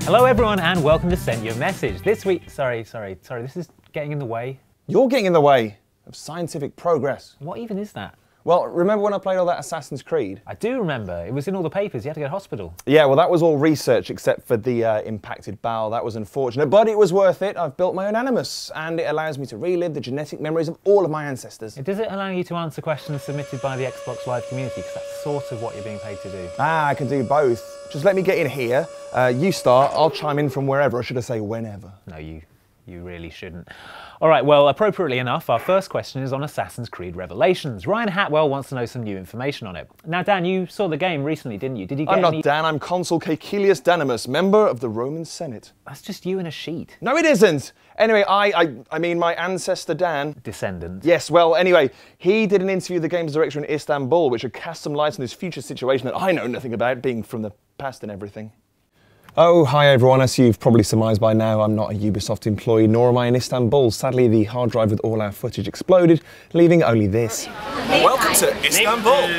Hello everyone and welcome to SentUAMessage. This week, sorry, this is getting in the way. You're getting in the way of scientific progress. What even is that? Well, remember when I played all that Assassin's Creed? I do remember. It was in all the papers. You had to go to hospital. Yeah, well that was all research except for the impacted bowel. That was unfortunate, but it was worth it. I've built my own animus and it allows me to relive the genetic memories of all of my ancestors. Does it allow you to answer questions submitted by the Xbox Live community? Because that's sort of what you're being paid to do. I can do both. Just let me get in here. You start, I'll chime in from wherever, or should I say whenever? No, you really shouldn't. All right, well, appropriately enough, our first question is on Assassin's Creed Revelations. Ryan Hatwell wants to know some new information on it. Now, Dan, you saw the game recently, didn't you? Did you get I'm not Dan, I'm Consul Caecilius Danimus, member of the Roman Senate. That's just you in a sheet. No, it isn't. Anyway, I mean my ancestor Dan. Descendant. Yes, well, anyway, he did an interview with the game's director in Istanbul, which had cast some light on this future situation that I know nothing about, being from the past and everything. Oh, hi everyone. As you've probably surmised by now, I'm not a Ubisoft employee, nor am I in Istanbul. Sadly, the hard drive with all our footage exploded, leaving only this. Welcome to Istanbul.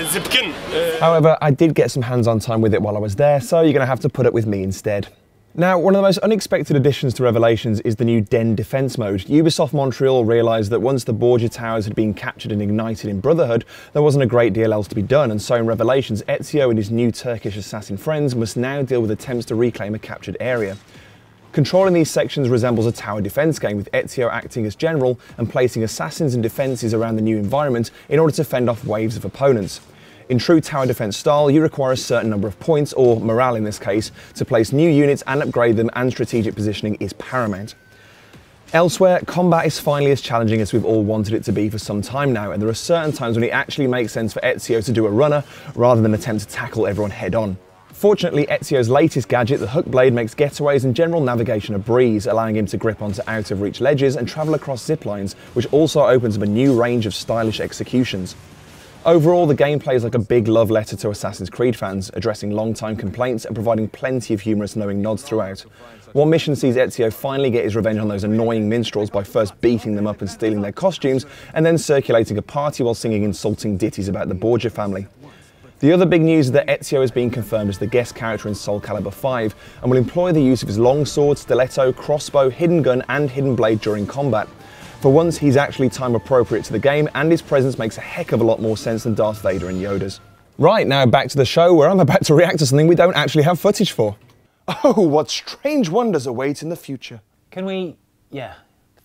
However, I did get some hands-on time with it while I was there, so you're going to have to put up with me instead. Now, one of the most unexpected additions to Revelations is the new Den Defense mode. Ubisoft Montreal realised that once the Borgia Towers had been captured and ignited in Brotherhood, there wasn't a great deal else to be done, and so in Revelations, Ezio and his new Turkish assassin friends must now deal with attempts to reclaim a captured area. Controlling these sections resembles a tower defense game, with Ezio acting as general and placing assassins and defences around the new environment in order to fend off waves of opponents. In true tower defense style, you require a certain number of points, or morale in this case, to place new units and upgrade them, and strategic positioning is paramount. Elsewhere, combat is finally as challenging as we've all wanted it to be for some time now, and there are certain times when it actually makes sense for Ezio to do a runner rather than attempt to tackle everyone head on. Fortunately, Ezio's latest gadget, the hook blade, makes getaways and general navigation a breeze, allowing him to grip onto out-of-reach ledges and travel across zip lines, which also opens up a new range of stylish executions. Overall, the gameplay is like a big love letter to Assassin's Creed fans, addressing long-time complaints and providing plenty of humorous knowing nods throughout. One mission sees Ezio finally get his revenge on those annoying minstrels by first beating them up and stealing their costumes, and then circulating a party while singing insulting ditties about the Borgia family. The other big news is that Ezio is being confirmed as the guest character in Soul Calibur 5, and will employ the use of his longsword, stiletto, crossbow, hidden gun and hidden blade during combat. For once, he's actually time appropriate to the game, and his presence makes a heck of a lot more sense than Darth Vader and Yoda's. Right, now back to the show, where I'm about to react to something we don't actually have footage for. Oh, what strange wonders await in the future. Can we... yeah,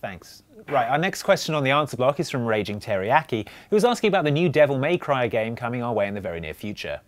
thanks. Right, our next question on the answer block is from Raging Teriyaki, who was asking about the new Devil May Cry game coming our way in the very near future.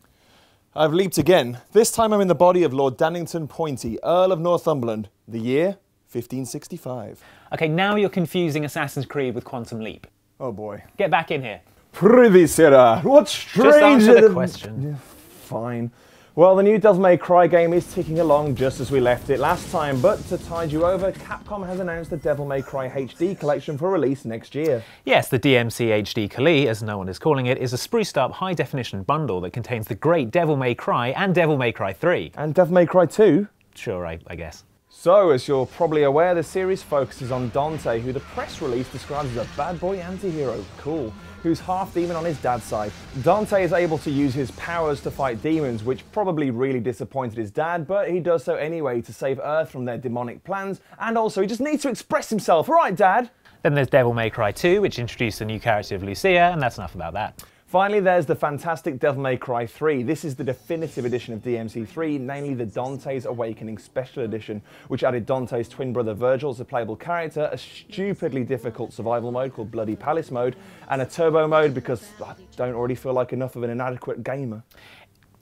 I've leaped again. This time I'm in the body of Lord Dannington Pointy, Earl of Northumberland. The year? 1565. Okay, now you're confusing Assassin's Creed with Quantum Leap. Oh boy. Get back in here. Prithee, sirrah, what strange... Just answer the question. Yeah, fine. Well, the new Devil May Cry game is ticking along just as we left it last time, but to tide you over, Capcom has announced the Devil May Cry HD collection for release next year. Yes, the DMC HD Kali, as no one is calling it, is a spruced up high-definition bundle that contains the great Devil May Cry and Devil May Cry 3. And Devil May Cry 2? Sure, I guess. So, as you're probably aware, the series focuses on Dante, who the press release describes as a bad boy anti-hero. Cool. Who's half demon on his dad's side. Dante is able to use his powers to fight demons, which probably really disappointed his dad, but he does so anyway to save Earth from their demonic plans, and also he just needs to express himself, right, Dad? Then there's Devil May Cry 2, which introduced a new character of Lucia, and that's enough about that. Finally, there's the fantastic Devil May Cry 3. This is the definitive edition of DMC3, namely the Dante's Awakening Special Edition, which added Dante's twin brother Virgil as a playable character, a stupidly difficult survival mode called Bloody Palace mode, and a turbo mode because I don't already feel like enough of an inadequate gamer.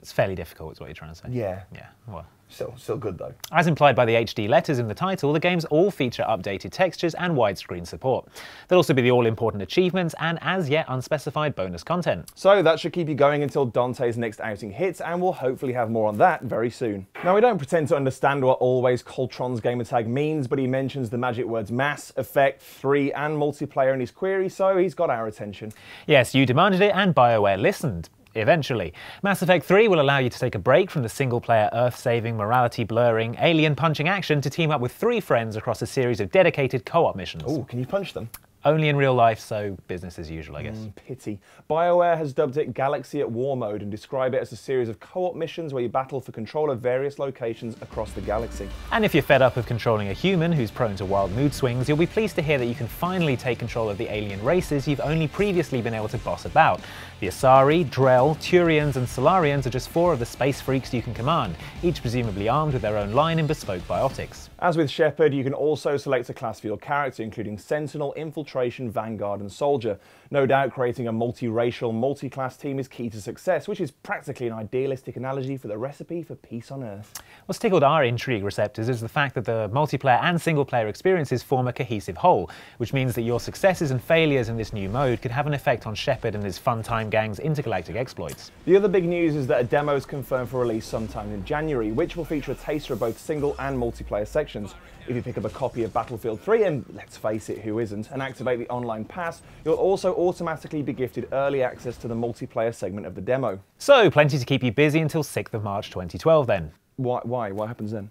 It's fairly difficult, is what you're trying to say. Yeah. Yeah, well. Still good though. As implied by the HD letters in the title, the games all feature updated textures and widescreen support. There'll also be the all-important achievements and as yet unspecified bonus content. So that should keep you going until Dante's next outing hits, and we'll hopefully have more on that very soon. Now, we don't pretend to understand what always Coltron's gamertag means, but he mentions the magic words mass, effect, 3 and multiplayer in his query, so he's got our attention. Yes, you demanded it and BioWare listened. Eventually. Mass Effect 3 will allow you to take a break from the single-player earth-saving, morality-blurring, alien-punching action to team up with 3 friends across a series of dedicated co-op missions. Oh, can you punch them? Only in real life, so business as usual, I guess. Pity. BioWare has dubbed it Galaxy at War mode and describe it as a series of co-op missions where you battle for control of various locations across the galaxy. And if you're fed up of controlling a human who's prone to wild mood swings, you'll be pleased to hear that you can finally take control of the alien races you've only previously been able to boss about. The Asari, Drell, Turians and Solarians are just 4 of the space freaks you can command, each presumably armed with their own line and bespoke biotics. As with Shepard, you can also select a class for your character, including Sentinel, Infiltration, Vanguard and Soldier. No doubt creating a multi-racial, multi-class team is key to success, which is practically an idealistic analogy for the recipe for peace on Earth. What's tickled our intrigue receptors is the fact that the multiplayer and single-player experiences form a cohesive whole, which means that your successes and failures in this new mode could have an effect on Shepard and his Fun Time Gang's intergalactic exploits. The other big news is that a demo is confirmed for release sometime in January, which will feature a taster of both single and multiplayer sections. If you pick up a copy of Battlefield 3, and let's face it, who isn't, and activate the online pass, you'll also automatically be gifted early access to the multiplayer segment of the demo. So, plenty to keep you busy until 6th of March 2012 then. Why? What happens then?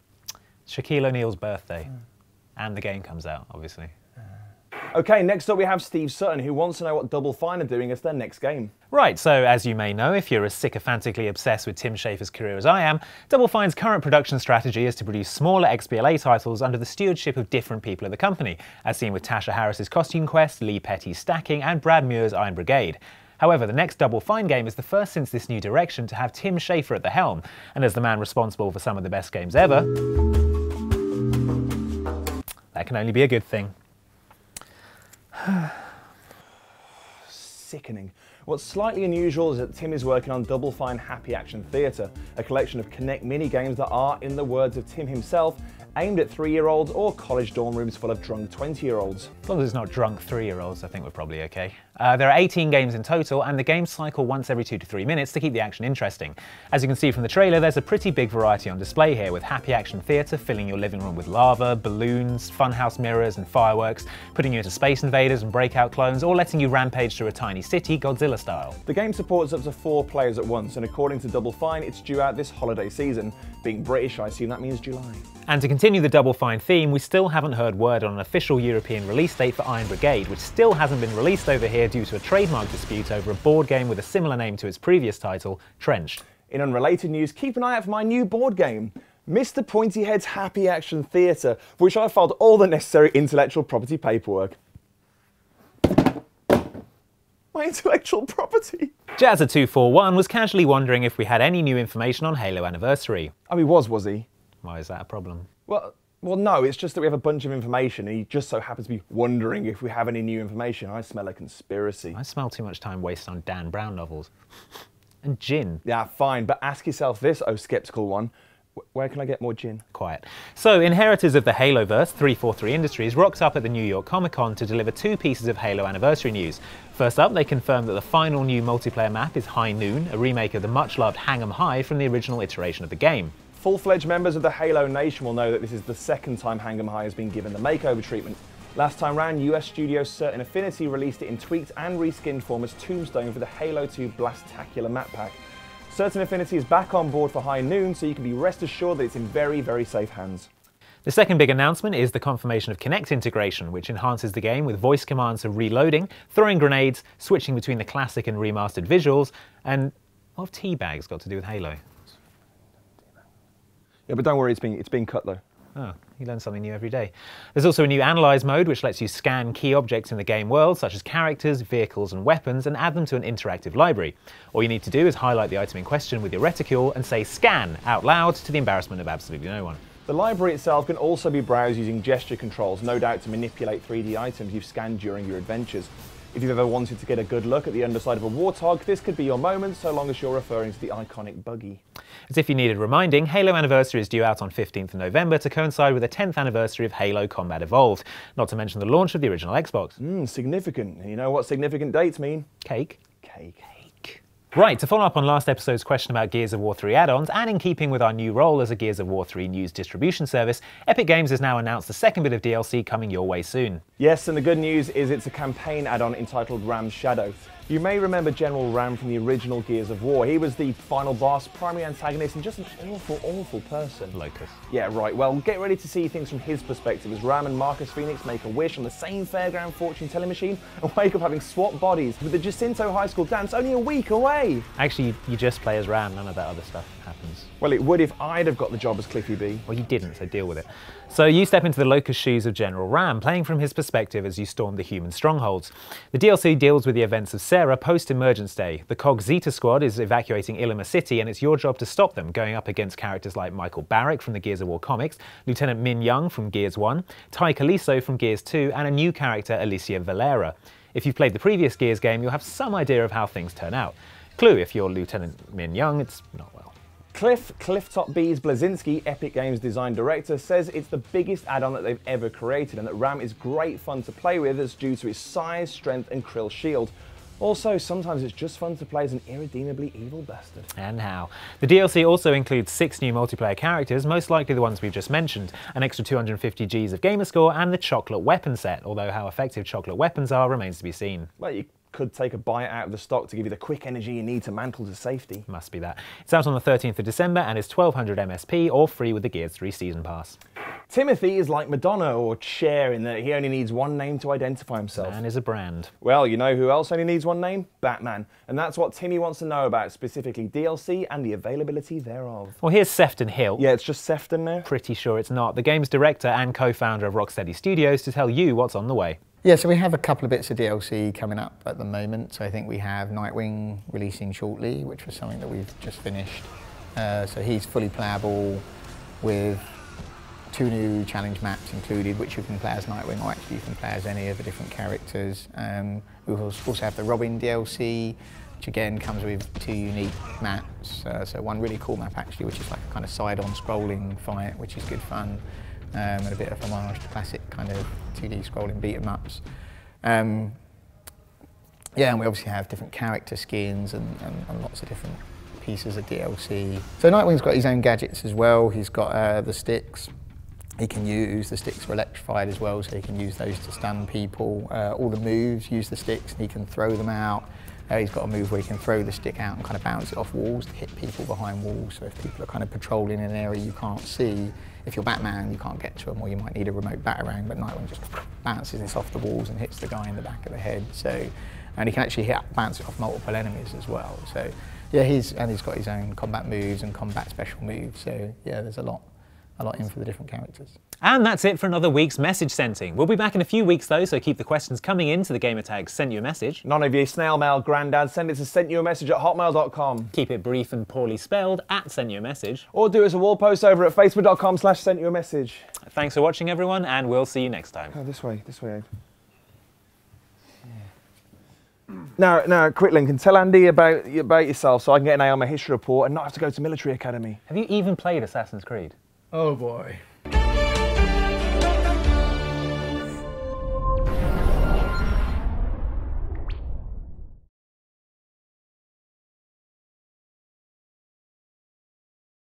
Shaquille O'Neal's birthday. And the game comes out, obviously. Okay, next up we have Steve Sutton, who wants to know what Double Fine are doing as their next game. Right, so as you may know, if you're as sycophantically obsessed with Tim Schafer's career as I am, Double Fine's current production strategy is to produce smaller XBLA titles under the stewardship of different people at the company, as seen with Tasha Harris's Costume Quest, Lee Petty's Stacking, and Brad Muir's Iron Brigade. However, the next Double Fine game is the first since this new direction to have Tim Schafer at the helm, and as the man responsible for some of the best games ever, that can only be a good thing. Sickening. What's slightly unusual is that Tim is working on Double Fine Happy Action Theatre, a collection of Connect mini-games that are, in the words of Tim himself, aimed at 3-year-olds or college dorm rooms full of drunk 20-year-olds. As long as it's not drunk 3-year-olds, I think we're probably okay. There are 18 games in total, and the games cycle once every 2 to 3 minutes to keep the action interesting. As you can see from the trailer, there's a pretty big variety on display here, with Happy Action Theatre filling your living room with lava, balloons, funhouse mirrors and fireworks, putting you into Space Invaders and Breakout clones, or letting you rampage through a tiny city, Godzilla style. The game supports up to 4 players at once, and according to Double Fine, it's due out this holiday season. Being British, I assume that means July. And to continue the Double Fine theme, we still haven't heard word on an official European release date for Iron Brigade, which still hasn't been released over here due to a trademark dispute over a board game with a similar name to its previous title, Trenched. In unrelated news, keep an eye out for my new board game, Mr. Pointyhead's Happy Action Theatre, for which I filed all the necessary intellectual property paperwork. My intellectual property. Jazza241 was casually wondering if we had any new information on Halo Anniversary. Oh, he was he? Why is that a problem? Well, no, it's just that we have a bunch of information and he just so happens to be wondering if we have any new information. I smell a conspiracy. I smell too much time wasted on Dan Brown novels. And gin. Yeah, fine, but ask yourself this, oh sceptical one. Where can I get more gin? Quiet. So, inheritors of the Haloverse, 343 Industries, rocked up at the New York Comic Con to deliver 2 pieces of Halo Anniversary news. First up, they confirmed that the final new multiplayer map is High Noon, a remake of the much-loved Hang 'em High from the original iteration of the game. Full-fledged members of the Halo Nation will know that this is the second time Hang 'em High has been given the makeover treatment. Last time round, US studio Certain Affinity released it in tweaked and reskinned form as Tombstone for the Halo 2 Blastacular map pack. Certain Affinity is back on board for High Noon, so you can be rest assured that it's in very, very safe hands. The second big announcement is the confirmation of Kinect integration, which enhances the game with voice commands for reloading, throwing grenades, switching between the classic and remastered visuals, and what have teabags got to do with Halo? Yeah, but don't worry, it's been cut though. Oh, you learn something new every day. There's also a new Analyze mode, which lets you scan key objects in the game world, such as characters, vehicles, and weapons, and add them to an interactive library. All you need to do is highlight the item in question with your reticule and say "scan" out loud to the embarrassment of absolutely no one. The library itself can also be browsed using gesture controls, no doubt to manipulate 3D items you've scanned during your adventures. If you've ever wanted to get a good look at the underside of a warthog, this could be your moment, so long as you're referring to the iconic buggy. As if you needed reminding, Halo Anniversary is due out on 15th of November to coincide with the 10th anniversary of Halo Combat Evolved, not to mention the launch of the original Xbox. Significant. And you know what significant dates mean? Cake. Cake. Right, to follow up on last episode's question about Gears of War 3 add-ons, and in keeping with our new role as a Gears of War 3 news distribution service, Epic Games has now announced the second bit of DLC coming your way soon. Yes, and the good news is it's a campaign add-on entitled Ram's Shadow. You may remember General Ram from the original Gears of War. He was the final boss, primary antagonist, and just an awful, awful person. Locust. Yeah, right. Well, get ready to see things from his perspective as Ram and Marcus Phoenix make a wish on the same fairground fortune telling machine and wake up having swapped bodies with the Jacinto High School dance only a week away. Actually, you just play as Ram, none of that other stuff happens. Well, it would if I'd have got the job as Cliffy B. Well, you didn't, so deal with it. So you step into the Locust shoes of General Ram, playing from his perspective as you storm the human strongholds. The DLC deals with the events of Sarah post-Emergence Day. The COG Zeta Squad is evacuating Ilima City, and it's your job to stop them, going up against characters like Michael Barrick from the Gears of War comics, Lieutenant Min Young from Gears 1, Tai Kaliso from Gears 2, and a new character, Alicia Valera. If you've played the previous Gears game, you'll have some idea of how things turn out. Clue, if you're Lieutenant Min Young, it's not well. Clifftop B's Blazinski, Epic Games design director, says it's the biggest add-on that they've ever created and that Ram is great fun to play with as due to its size, strength and krill shield. Also, sometimes it's just fun to play as an irredeemably evil bastard. And how. The DLC also includes 6 new multiplayer characters, most likely the ones we've just mentioned, an extra 250 Gs of gamer score and the chocolate weapon set, although how effective chocolate weapons are remains to be seen. Well, you could take a bite out of the stock to give you the quick energy you need to mantle to safety. Must be that. It's out on the 13th of December and is 1200 MSP or free with the Gears 3 Season Pass. Timothy is like Madonna or Cher in that he only needs one name to identify himself. Man is a brand. Well, you know who else only needs one name? Batman. And that's what Timmy wants to know about, specifically DLC and the availability thereof. Well, here's Sefton Hill. Yeah, it's just Sefton now. Pretty sure it's not. The game's director and co-founder of Rocksteady Studios to tell you what's on the way. Yeah, so we have a couple of bits of DLC coming up at the moment. So I think we have Nightwing releasing shortly, which was something that we've just finished. So he's fully playable with 2 new challenge maps included, which you can play as Nightwing, or actually you can play as any of the different characters. We also have the Robin DLC, which again comes with 2 unique maps. So one really cool map actually, which is like a kind of side-on scrolling fight, which is good fun. And a bit of homage to classic kind of 2D scrolling beat 'em ups. Yeah, and we obviously have different character skins and lots of different pieces of DLC. So Nightwing's got his own gadgets as well. He's got the sticks he can use. The sticks are electrified as well, so he can use those to stun people. All the moves use the sticks and he can throw them out. He's got a move where he can throw the stick out and kind of bounce it off walls to hit people behind walls. So if people are kind of patrolling an area you can't see, if you're Batman, you can't get to them, or you might need a remote batarang, but Nightwing just bounces this off the walls and hits the guy in the back of the head. So, and he can actually bounce it off multiple enemies as well. So, yeah, he's got his own combat moves and combat special moves. So, yeah, there's a lot in for the different characters. And that's it for another week's message sending. We'll be back in a few weeks though, so keep the questions coming into the gamertag Sent You a Message. None of you snail mail grandad, send it to sentyouamessage@hotmail.com. Keep it brief and poorly spelled at Sent You a Message. Or do it as a wall post over at facebook.com/sentyouamessage. Thanks for watching everyone, and we'll see you next time. Oh, this way, Abe. Now, quick link, and tell Andy about yourself so I can get an A on my history report and not have to go to military academy. Have you even played Assassin's Creed? Oh boy.